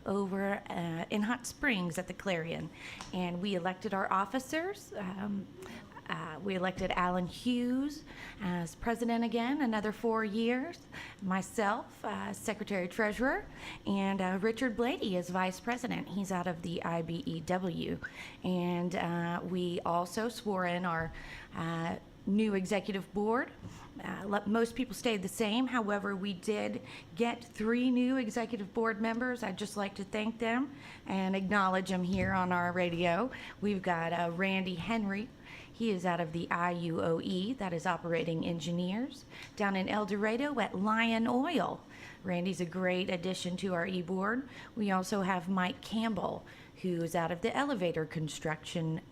over in Hot Springs at the Clarion, and we elected our officers. We elected Alan Hughes as president again, another 4 years. Myself, secretary-treasurer, and Richard Blady as vice president. He's out of the IBEW. And we also swore in our new executive board. Most people stayed the same. However, we did get 3 new executive board members. I'd just like to thank them and acknowledge them here on our radio. We've got Randy Henry. He is out of the IUOE, that is Operating Engineers, down in El Dorado at Lion Oil. Randy's a great addition to our e-board. We also have Mike Campbell, who is out of the Elevator Construction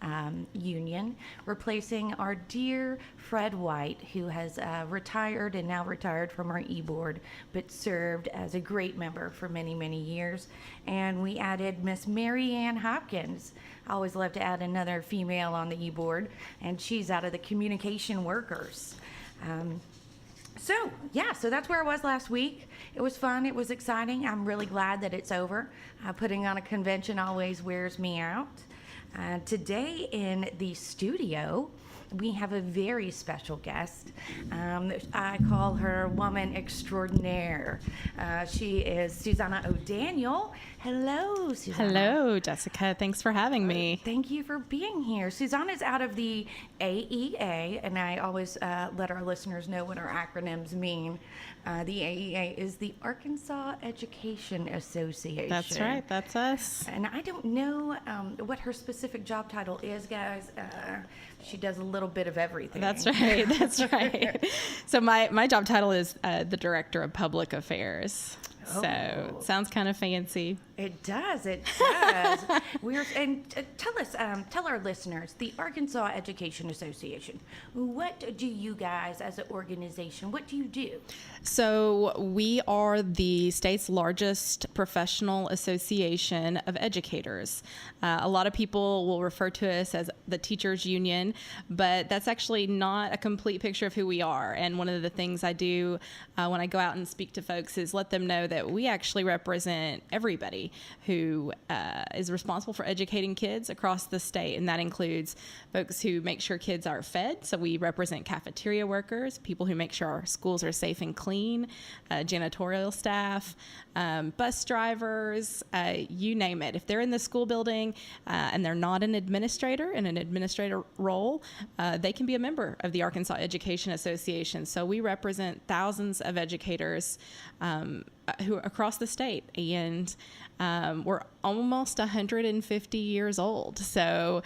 Union, replacing our dear Fred White, who has retired and now retired from our e-board, but served as a great member for many, many years. And we added Miss Mary Ann Hopkins. I always love to add another female on the e-board, and she's out of the Communication Workers. So that's where I was last week. It was fun. It was exciting. I'm really glad that it's over. Putting on a convention always wears me out. Today in the studio, we have a very special guest. I call her woman extraordinaire. She is Susana O'Daniel. Hello, Susana. Hello, Jessica. Thanks for having me. Thank you for being here. Susana is out of the AEA, and I always let our listeners know what our acronyms mean. The AEA is the Arkansas Education Association. That's right. That's us. And I don't know what her specific job title is, guys. She does a little bit of everything. That's right. That's right. So my job title is the Director of Public Affairs. Oh. So sounds kind of fancy. It does. It does. Tell our listeners, the Arkansas Education Association. What do you guys, as an organization, what do you do? So we are the state's largest professional association of educators. A lot of people will refer to us as the teachers union, but that's actually not a complete picture of who we are. And one of the things I do when I go out and speak to folks is let them know that we actually represent everybody who is responsible for educating kids across the state. And that includes folks who make sure kids are fed. So we represent cafeteria workers, people who make sure our schools are safe and clean, janitorial staff, bus drivers, you name it. If they're in the school building and they're not an administrator in an administrator role, they can be a member of the Arkansas Education Association. So we represent thousands of educators who are across the state, and we're almost 150 years old. So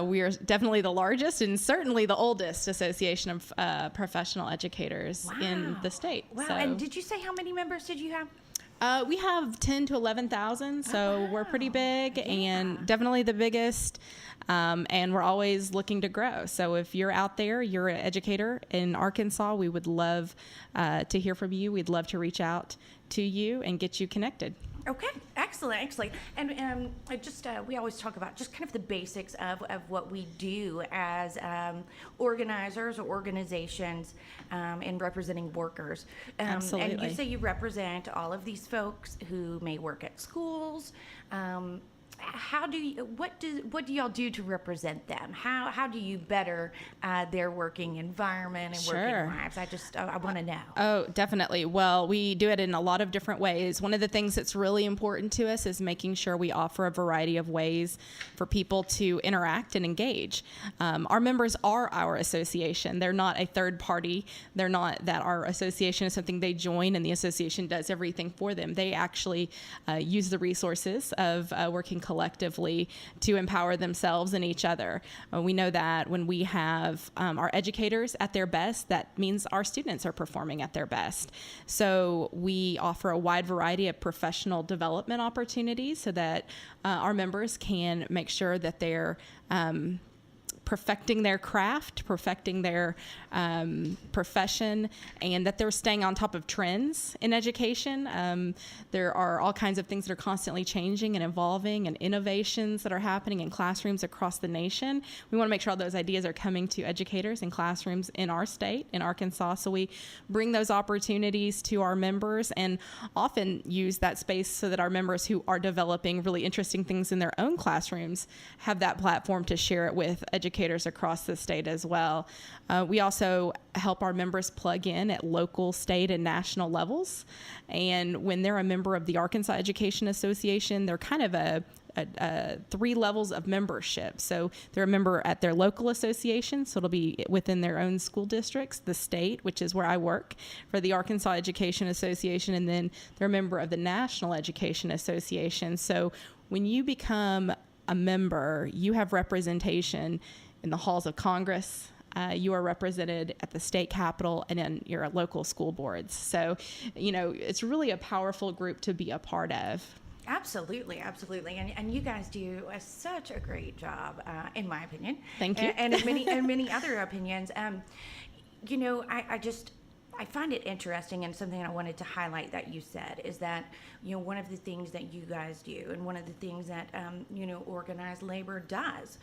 we are definitely the largest and certainly the oldest association of professional educators in the state. Wow. So, and did you say how many members did you have? we have 10 to 11,000, so we're pretty big and definitely the biggest. And we're always looking to grow. So if you're out there, you're an educator in Arkansas, we would love to hear from you. We'd love to reach out to you and get you connected. Okay, excellent. And we always talk about just kind of the basics of what we do as organizers or organizations in representing workers. Absolutely. And you say you represent all of these folks who may work at schools. What do y'all do to represent them? How do you better their working environment and working lives? I want to know. Oh, definitely. Well, we do it in a lot of different ways. One of the things that's really important to us is making sure we offer a variety of ways for people to interact and engage. Our members are our association. They're not a third party. They're not that our association is something they join and the association does everything for them. They actually use the resources of working collectively to empower themselves and each other. We know that when we have our educators at their best, that means our students are performing at their best. So we offer a wide variety of professional development opportunities so that our members can make sure that they're perfecting their craft, perfecting their profession, and that they're staying on top of trends in education. There are all kinds of things that are constantly changing and evolving, and innovations that are happening in classrooms across the nation. We want to make sure all those ideas are coming to educators in classrooms in our state, in Arkansas. So we bring those opportunities to our members and often use that space so that our members who are developing really interesting things in their own classrooms have that platform to share it with educators across the state as well. We also help our members plug in at local, state, and national levels. And when they're a member of the Arkansas Education Association, they're kind of a 3 levels of membership. So they're a member at their local association, so it'll be within their own school districts, the state, which is where I work for the Arkansas Education Association, and then they're a member of the National Education Association. So when you become a member, you have representation in the halls of Congress. You are represented at the state capitol and in your local school boards. So, it's really a powerful group to be a part of. Absolutely, absolutely, and you guys do such a great job, in my opinion. Thank you. And in many other opinions. I find it interesting, and something I wanted to highlight that you said is that one of the things that you guys do, and one of the things that organized labor does,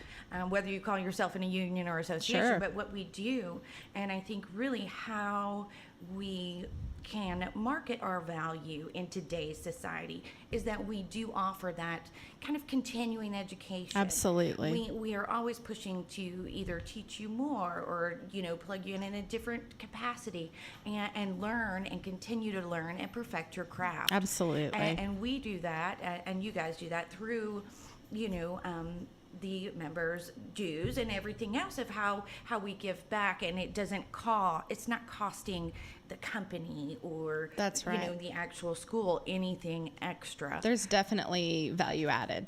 whether you call yourself in a union or association, Sure. but what we do, and I think really how we can market our value in today's society is that we do offer that kind of continuing education. Absolutely. We are always pushing to either teach you more or plug you in a different capacity and learn and continue to learn and perfect your craft. Absolutely. And we do that, and you guys do that through the members' dues and everything else of how we give back, and it's not costing the company or That's right. The actual school anything extra. There's definitely value added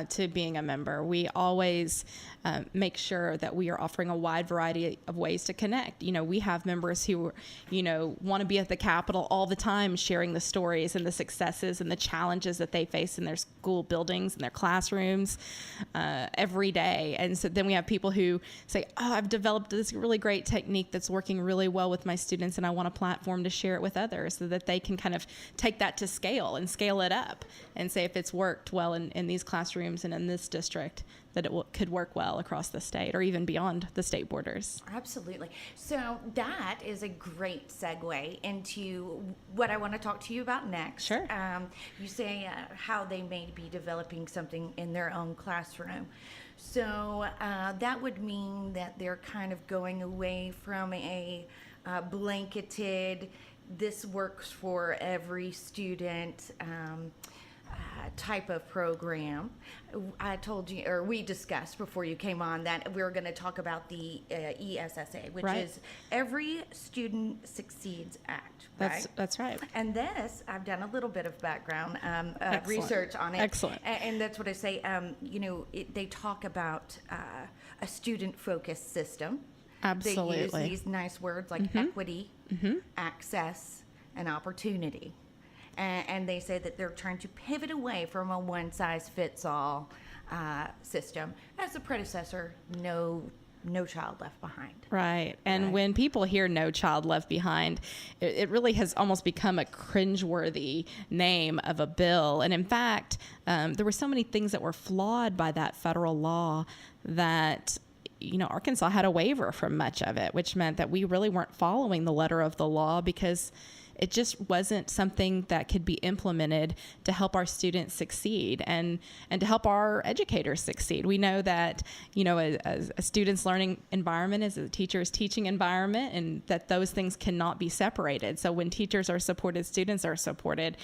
to being a member. We always make sure that we are offering a wide variety of ways to connect. We have members who, want to be at the Capitol all the time, sharing the stories and the successes and the challenges that they face in their school buildings and their classrooms every day. And so then we have people who say, I've developed this really great technique that's working really well with my students, and I want a platform to share it with others so that they can kind of take that to scale and scale it up and say if it's worked well in these classrooms and in this district, that it could work well across the state or even beyond the state borders. Absolutely. So that is a great segue into what I want to talk to you about next. Sure. You say how they may be developing something in their own classroom. So that would mean that they're kind of going away from a blanketed, this works for every student type of program. I told you, or we discussed before you came on, that we were going to talk about the ESSA, which Right. is Every Student Succeeds Act. That's right. And this, I've done a little bit of background Excellent. research on it. Excellent. And that's what I say. They talk about a student-focused system. Absolutely. They use these nice words like equity, access, and opportunity. And they say that they're trying to pivot away from a one-size-fits-all system. As the predecessor, no child left behind. Right. And Right. when people hear No Child Left Behind, it really has almost become a cringeworthy name of a bill. And in fact, there were so many things that were flawed by that federal law that Arkansas had a waiver from much of it, which meant that we really weren't following the letter of the law because it just wasn't something that could be implemented to help our students succeed and to help our educators succeed. We know that, a student's learning environment is a teacher's teaching environment, and that those things cannot be separated. So when teachers are supported, students are supported.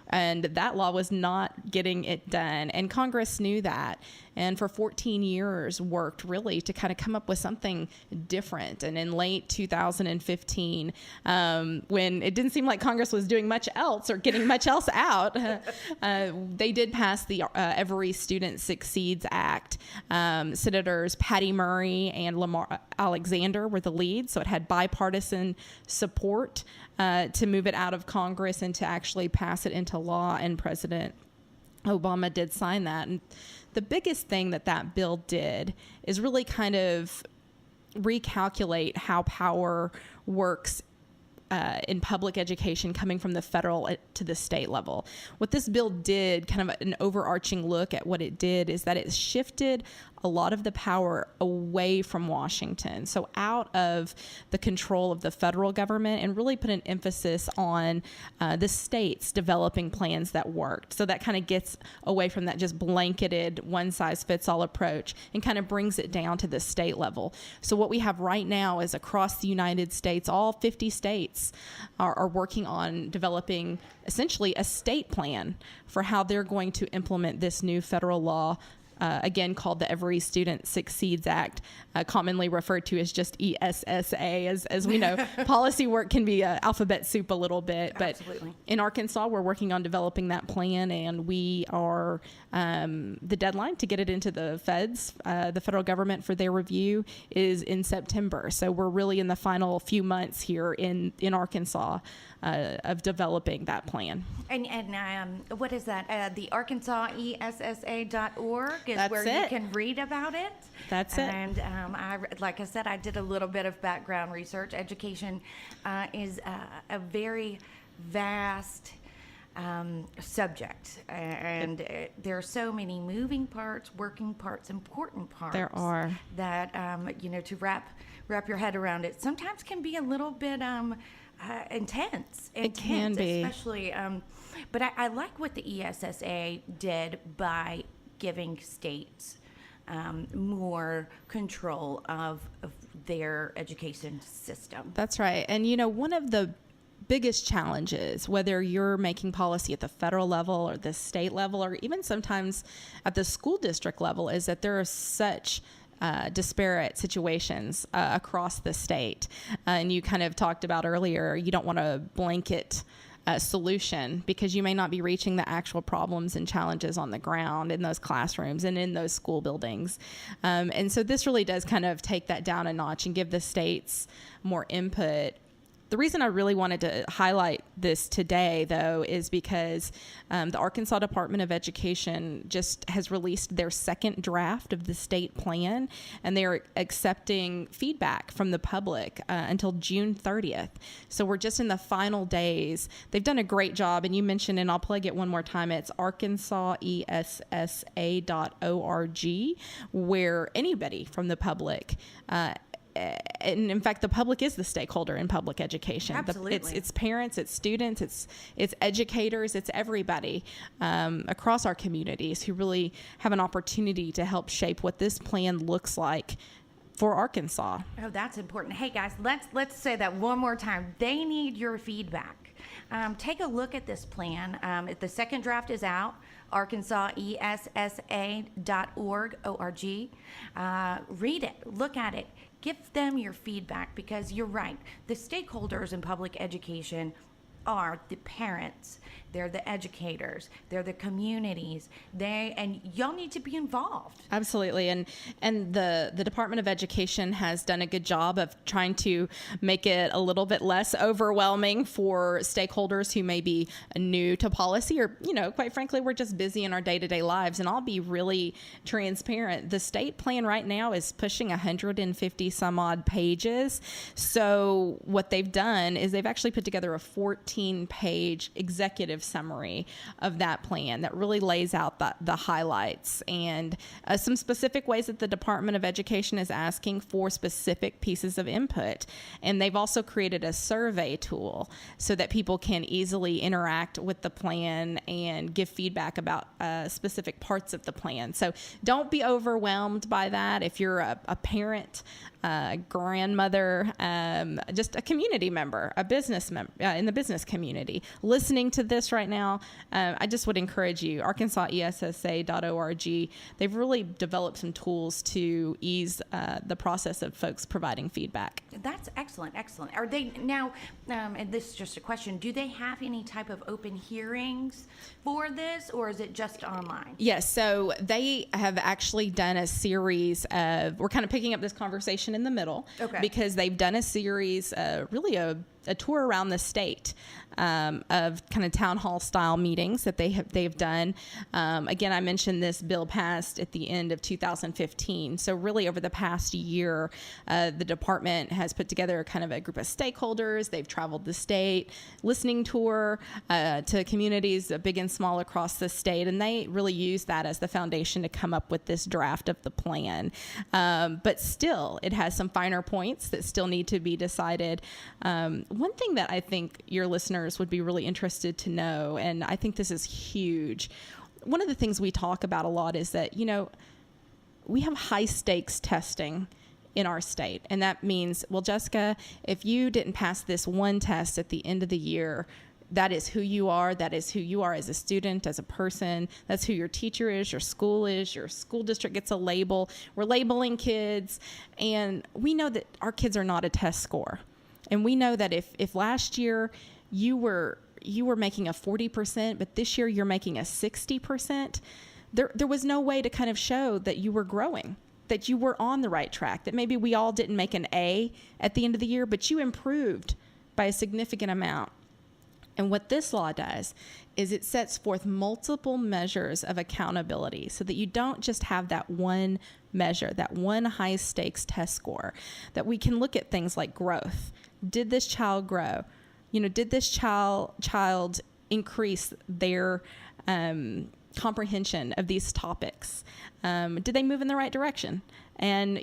And that law was not getting it done. And Congress knew that. And for 14 years worked really to kind of come up with something different. And in late 2015, when it didn't seem like Congress was doing much else or getting much else out, they did pass the Every Student Succeeds Act. Senators Patty Murray and Lamar Alexander were the lead. So it had bipartisan support to move it out of Congress and to actually pass it into law. And President Obama did sign that. And the biggest thing that bill did is really kind of recalculate how power works in public education coming from the federal to the state level. What this bill did, kind of an overarching look at what it did, is that it shifted a lot of the power away from Washington, so out of the control of the federal government, and really put an emphasis on the states developing plans that worked. So that kind of gets away from that just blanketed one-size-fits-all approach and kind of brings it down to the state level. So what we have right now is across the United States, all 50 states are working on developing essentially a state plan for how they're going to implement this new federal law, again called the Every Student Succeeds Act, commonly referred to as just ESSA. As we know, policy work can be alphabet soup a little bit. Absolutely. But in Arkansas, we're working on developing that plan, and we are the deadline to get it into the feds, the federal government, for their review is in September. So we're really in the final few months here in Arkansas of developing that plan. And what is that? The ArkansasESSA.org is That's where it. you can read about it. That's it. And like I said, I did a little bit of background research. Education is a very vast subject, and there are so many moving parts, working parts, important parts. There are. That to wrap your head around it sometimes can be a little bit intense. It can be. Especially. But I like what the ESSA did by giving states more control of their education system. That's right. And, one of the biggest challenges, whether you're making policy at the federal level or the state level, or even sometimes at the school district level, is that there are such disparate situations across the state. And you kind of talked about earlier, you don't want a blanket solution, because you may not be reaching the actual problems and challenges on the ground in those classrooms and in those school buildings. And so this really does kind of take that down a notch and give the states more input. The reason I really wanted to highlight this today, though, is because the Arkansas Department of Education just has released their second draft of the state plan, and they're accepting feedback from the public until June 30th. So we're just in the final days. They've done a great job, and you mentioned, and I'll plug it one more time, it's ArkansasESSA.org, where anybody from the public and in fact, the public is the stakeholder in public education. Absolutely. It's parents, it's students, it's educators, it's everybody across our communities who really have an opportunity to help shape what this plan looks like for Arkansas. Oh, that's important. Hey guys, let's say that one more time. They need your feedback. Take a look at this plan. The second draft is out. ArkansasESSA.org. Read it. Look at it. Give them your feedback, because you're right. The stakeholders in public education are the parents, they're the educators, they're the communities, and y'all need to be involved. Absolutely. And the Department of Education has done a good job of trying to make it a little bit less overwhelming for stakeholders who may be new to policy, or, quite frankly, we're just busy in our day-to-day lives. And I'll be really transparent. The state plan right now is pushing 150 some odd pages. So what they've done is they've actually put together a 14-page executive summary of that plan that really lays out the highlights and some specific ways that the Department of Education is asking for specific pieces of input. And they've also created a survey tool so that people can easily interact with the plan and give feedback about specific parts of the plan. So don't be overwhelmed by that. If you're a parent, grandmother, just a community member, a business member in the business community listening to this right now, I just would encourage you, ArkansasESSA.org. They've really developed some tools to ease the process of folks providing feedback. That's excellent. Are they now, and this is just a question, do they have any type of open hearings for this, or is it just online? Yes, so they have actually done a series of, we're kind of picking up this conversation in the middle, Okay. because they've done a series, really a tour around the state of kind of town hall style meetings that they've done. Again, I mentioned this bill passed at the end of 2015. So really over the past year, the department has put together kind of a group of stakeholders. They've traveled the state, listening tour to communities, big and small, across the state, and they really use that as the foundation to come up with this draft of the plan. But still, it has some finer points that still need to be decided. One thing that I think your listeners would be really interested to know, and I think this is huge, one of the things we talk about a lot is that, we have high stakes testing in our state. And that means, well, Jessica, if you didn't pass this one test at the end of the year, that is who you are. That is who you are as a student, as a person. That's who your teacher is, your school district gets a label. We're labeling kids. And we know that our kids are not a test score. And we know that if last year you were making a 40%, but this year you're making a 60%, there was no way to kind of show that you were growing, that you were on the right track, that maybe we all didn't make an A at the end of the year, but you improved by a significant amount. And what this law does is it sets forth multiple measures of accountability so that you don't just have that one measure, that one high stakes test score, that we can look at things like growth. Did this child grow? Did this child increase their comprehension of these topics? Did they move in the right direction? And,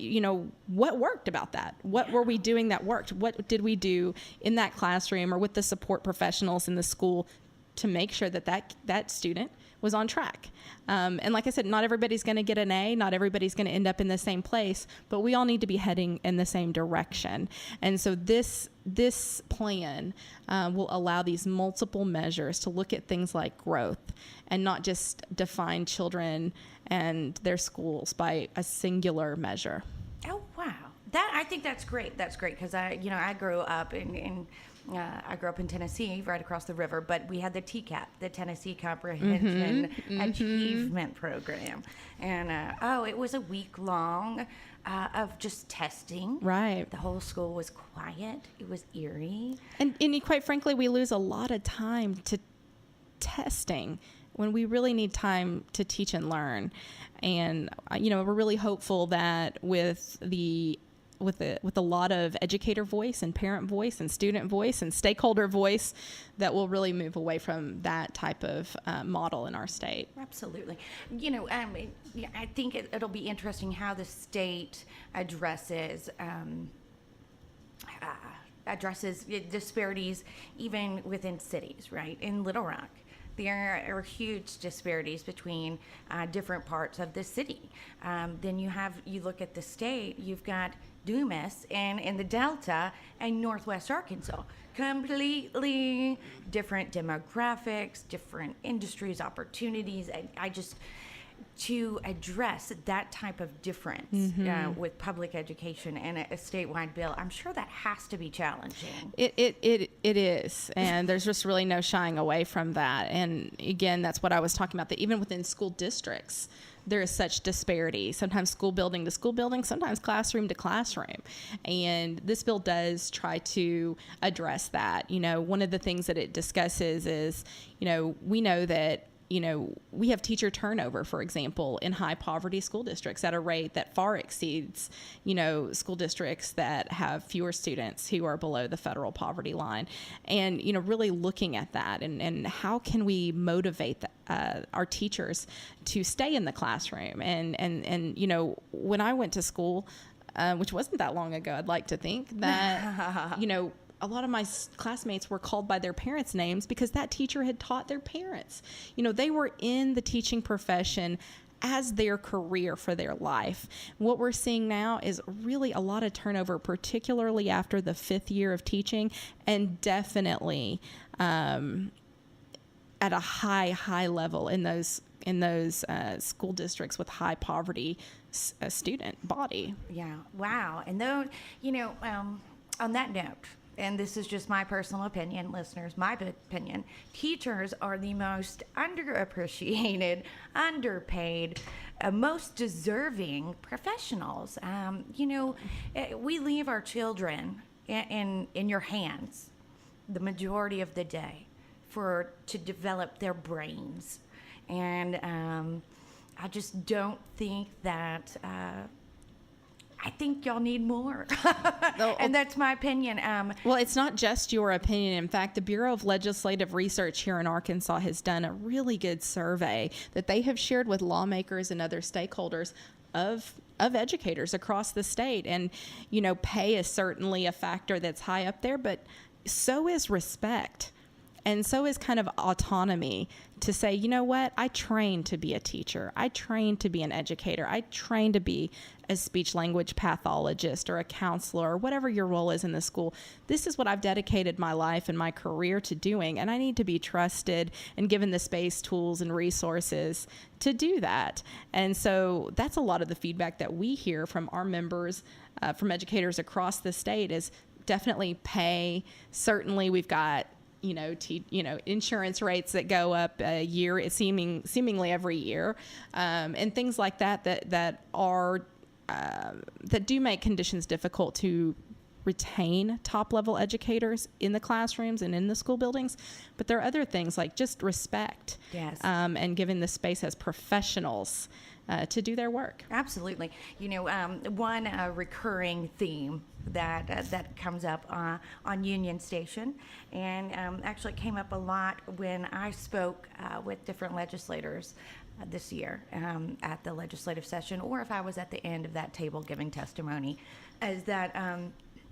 what worked about that? What were we doing that worked? What did we do in that classroom or with the support professionals in the school to make sure that student was on track? And like I said, not everybody's going to get an A. Not everybody's going to end up in the same place, but we all need to be heading in the same direction. And so this plan will allow these multiple measures to look at things like growth and not just define children and their schools by a singular measure. Oh, wow. I think that's great. That's great because I grew up in Tennessee, right across the river, but we had the TCAP, the Tennessee Comprehension Achievement Program. And, it was a week long of just testing. Right. The whole school was quiet. It was eerie. And quite frankly, we lose a lot of time to testing when we really need time to teach and learn. And, we're really hopeful that with a lot of educator voice and parent voice and student voice and stakeholder voice, that we'll really move away from that type of model in our state. Absolutely. I think it'll be interesting how the state addresses disparities even within cities, right? In Little Rock, there are huge disparities between different parts of the city. Then you look at the state, you've got Dumas and in the Delta and Northwest Arkansas, completely different demographics, different industries, opportunities. To address that type of difference with public education and a statewide bill, I'm sure that has to be challenging. It is, and there's just really no shying away from that. And again, that's what I was talking about, that even within school districts, there is such disparity, sometimes school building to school building, sometimes classroom to classroom. And this bill does try to address that. One of the things that it discusses is, we know that we have teacher turnover, for example, in high poverty school districts at a rate that far exceeds, school districts that have fewer students who are below the federal poverty line. And, really looking at that and how can we motivate our teachers to stay in the classroom. And when I went to school, which wasn't that long ago, I'd like to think that, a lot of my classmates were called by their parents' names because that teacher had taught their parents. They were in the teaching profession as their career for their life. What we're seeing now is really a lot of turnover, particularly after the 5th year of teaching, and definitely at a high level in those school districts with high poverty student body. Yeah. Wow. And though, on that note, and this is just my personal opinion, listeners, my opinion, teachers are the most underappreciated, underpaid, most deserving professionals. We leave our children in your hands the majority of the day to develop their brains. And I just don't think that, I think y'all need more. And that's my opinion. Well, it's not just your opinion. In fact, the Bureau of Legislative Research here in Arkansas has done a really good survey that they have shared with lawmakers and other stakeholders of educators across the state. And, pay is certainly a factor that's high up there, but so is respect. And so is kind of autonomy to say, you know what, I trained to be a teacher. I trained to be an educator. I trained to be a speech language pathologist or a counselor or whatever your role is in the school. This is what I've dedicated my life and my career to doing, and I need to be trusted and given the space, tools, and resources to do that. And so that's a lot of the feedback that we hear from our members, from educators across the state, is definitely pay. Certainly we've got insurance rates that go up a year, seemingly every year, and things like that are that do make conditions difficult to retain top-level educators in the classrooms and in the school buildings. But there are other things like just respect, yes, and giving the space as professionals to do their work. Absolutely. One recurring theme that comes up on Union Station, and actually came up a lot when I spoke with different legislators this year at the legislative session, or if I was at the end of that table giving testimony, is that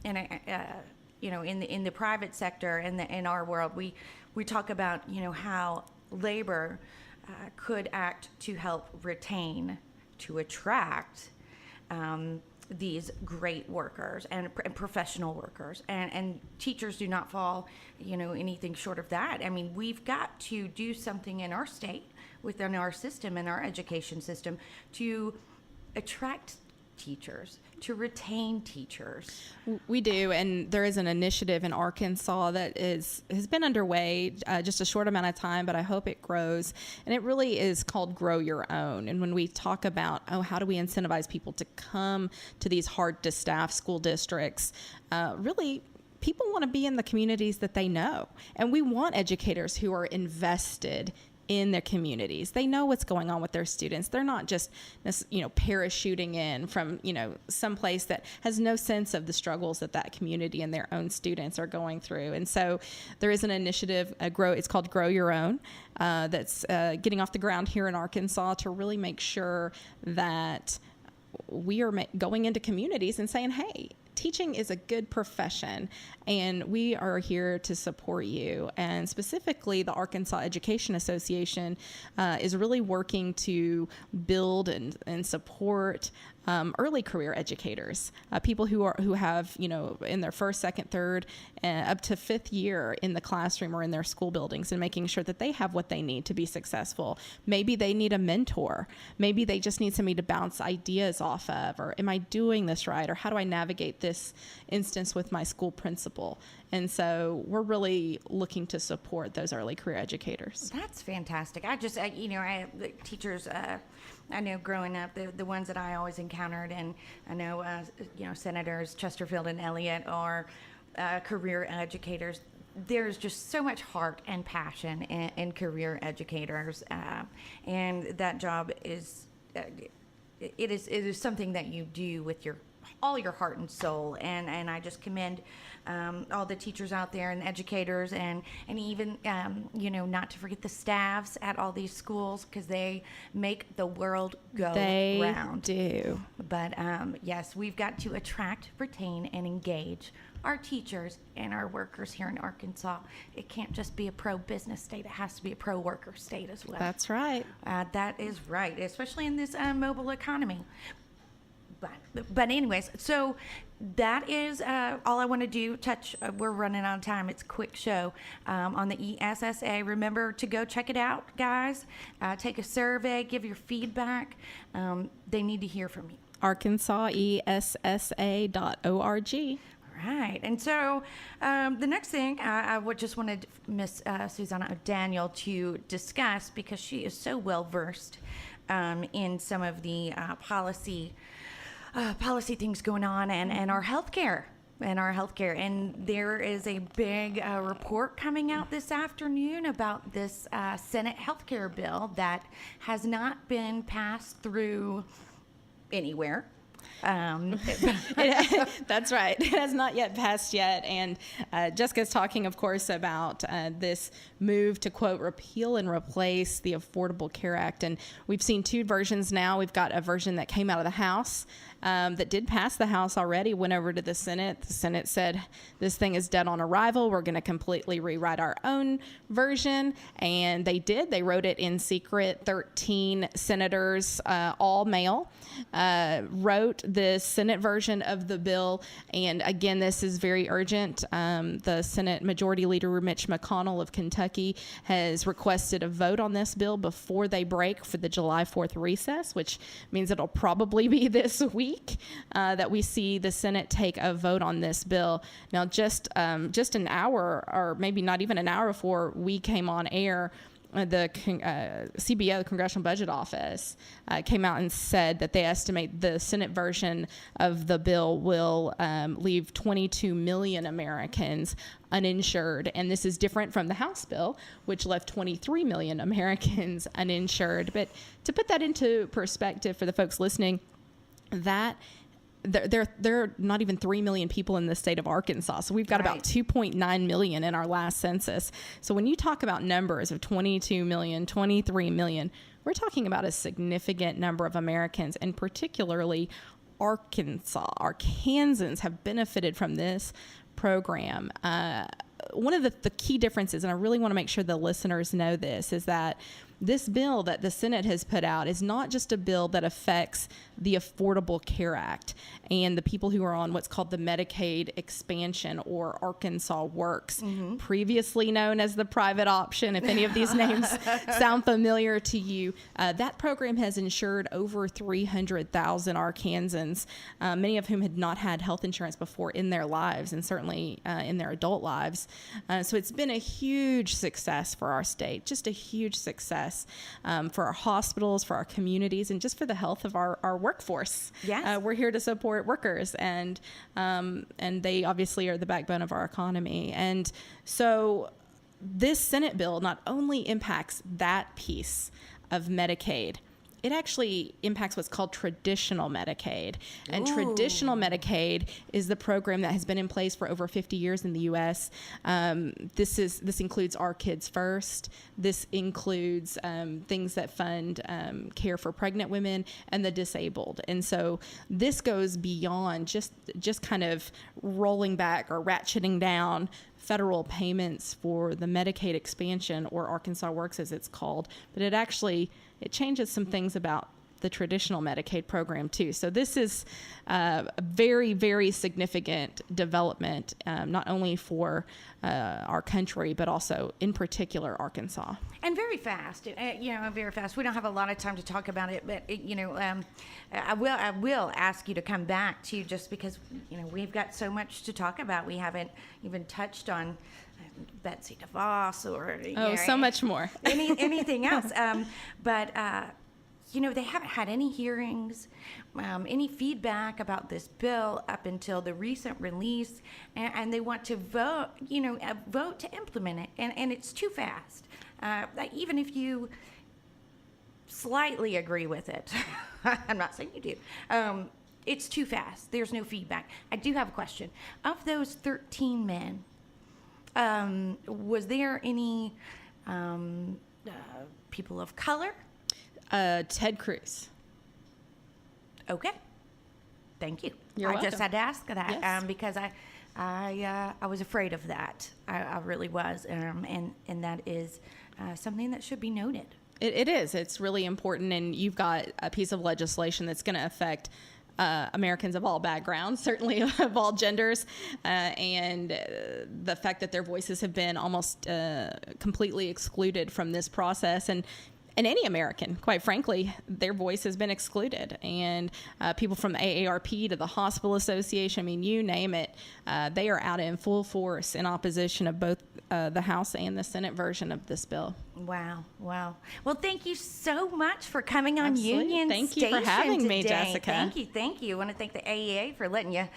in the private sector, in our world, we talk about how labor could act to help retain, to attract these great workers and professional workers, and teachers do not fall anything short of that. I mean, we've got to do something in our state, within our system, in our education system, to attract teachers, to retain teachers. We do, and there is an initiative in Arkansas that has been underway just a short amount of time, but I hope it grows. And it really is called Grow Your Own. And when we talk about, how do we incentivize people to come to these hard-to-staff school districts, really, people want to be in the communities that they know. And we want educators who are invested in their communities. They know what's going on with their students. They're not just, parachuting in from, some place that has no sense of the struggles that community and their own students are going through. And so there is an initiative, it's called Grow Your Own, that's getting off the ground here in Arkansas to really make sure that we are going into communities and saying, hey, teaching is a good profession, and we are here to support you. And specifically, the Arkansas Education Association is really working to build and support early career educators, people who have, in their first, second, third, up to fifth year in the classroom or in their school buildings, and making sure that they have what they need to be successful. Maybe they need a mentor. Maybe they just need somebody to bounce ideas off of, or am I doing this right? Or how do I navigate this instance with my school principal? And so we're really looking to support those early career educators. That's fantastic. The teachers, I know growing up, the ones that I always encountered, and I know, Senators Chesterfield and Elliott are career educators. There's just so much heart and passion in career educators, and that job is, it is something that you do with all your heart and soul, and I just commend all the teachers out there and educators, and even not to forget the staffs at all these schools, because they make the world go round. They do. But yes, we've got to attract, retain, and engage our teachers and our workers here in Arkansas. It can't just be a pro-business state. It has to be a pro-worker state as well. That's right. That is right, especially in this mobile economy. But anyways, so that is all I want to do. We're running out of time. It's a quick show on the ESSA. Remember to go check it out, guys. Take a survey, give your feedback. They need to hear from you. ArkansasESSA.org. Right. And so the next thing I would just wanted Miss Susana O'Daniel to discuss, because she is so well versed in some of the policy things going on, and our healthcare in our healthcare. And there is a big report coming out this afternoon about this Senate healthcare bill that has not been passed through anywhere. That's right. It has not yet passed yet. And Jessica's talking, of course, about this move to, quote, repeal and replace the Affordable Care Act. And we've seen two versions now. We've got a version that came out of the House that did pass the House already, went over to the Senate. The Senate said, this thing is dead on arrival. We're going to completely rewrite our own version. And they did. They wrote it in secret. 13 senators, all male, wrote the Senate version of the bill. And again, this is very urgent. The Senate Majority Leader Mitch McConnell of Kentucky has requested a vote on this bill before they break for the July 4th recess, which means it'll probably be this week that we see the Senate take a vote on this bill. Now, just an hour, or maybe not even an hour before we came on air, the CBO, the Congressional Budget Office, came out and said that they estimate the Senate version of the bill will leave 22 million Americans uninsured. And this is different from the House bill, which left 23 million Americans uninsured. But to put that into perspective for the folks listening, that there are not even 3 million people in the state of Arkansas. So we've got about 2.9 million in our last census. So when you talk about numbers of 22 million, 23 million, we're talking about a significant number of Americans, and particularly Arkansans have benefited from this program. One of the key differences, and I really want to make sure the listeners know this, is that this bill that the Senate has put out is not just a bill that affects the Affordable Care Act and the people who are on what's called the Medicaid expansion, or Arkansas Works, previously known as the private option. If any of these names sound familiar to you, that program has insured over 300,000 Arkansans, many of whom had not had health insurance before in their lives, and certainly in their adult lives. So it's been a huge success for our state, just a huge success for our hospitals, for our communities, and just for the health of our workforce. Yes. We're here to support workers, and they obviously are the backbone of our economy. And so this Senate bill not only impacts that piece of Medicaid, it actually impacts what's called traditional Medicaid. And traditional Medicaid is the program that has been in place for over 50 years in the U.S. This includes Our Kids First. This includes things that fund care for pregnant women and the disabled. And so this goes beyond just kind of rolling back or ratcheting down federal payments for the Medicaid expansion, or Arkansas Works as it's called, but it changes some things about the traditional Medicaid program too. So this is a very, very significant development, not only for our country, but also in particular Arkansas. And very fast, very fast. We don't have a lot of time to talk about it, but I will ask you to come back to, just because we've got so much to talk about. We haven't even touched on Betsy DeVos or so much more. anything else. But they haven't had any hearings, any feedback about this bill up until the recent release, and they want to vote to implement it, and it's too fast. Even if you slightly agree with it, I'm not saying you do, it's too fast. There's no feedback. I do have a question. Of those 13 men, was there any people of color? Ted Cruz. Okay. Thank you. You're I welcome. just had to ask that Yes. because I was afraid of that. I really was, and that is something that should be noted. It is. It's really important, and you've got a piece of legislation that's going to affect Americans of all backgrounds, certainly of all genders, and the fact that their voices have been almost completely excluded from this process. And any American, quite frankly, their voice has been excluded. And people from the AARP to the Hospital Association, you name it, they are out in full force in opposition of both the House and the Senate version of this bill. Wow. Well, thank you so much for coming on Absolutely. Union Thank you Station for having me, today. Jessica. Thank you. I want to thank the AEA for letting you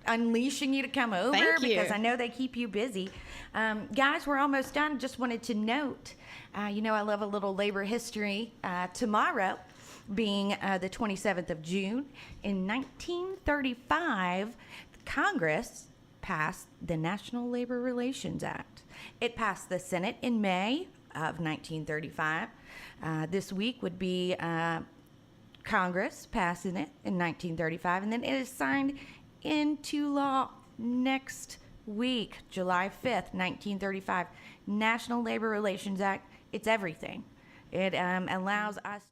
unleashing you to come over Thank you. because I know they keep you busy. Guys, we're almost done. Just wanted to note, I love a little labor history. Tomorrow being the 27th of June, in 1935, Congress passed the National Labor Relations Act. It passed the Senate in May of 1935. This week would be Congress passing it in 1935, and then it is signed into law next week, July 5th, 1935. National Labor Relations Act, it's everything. It allows us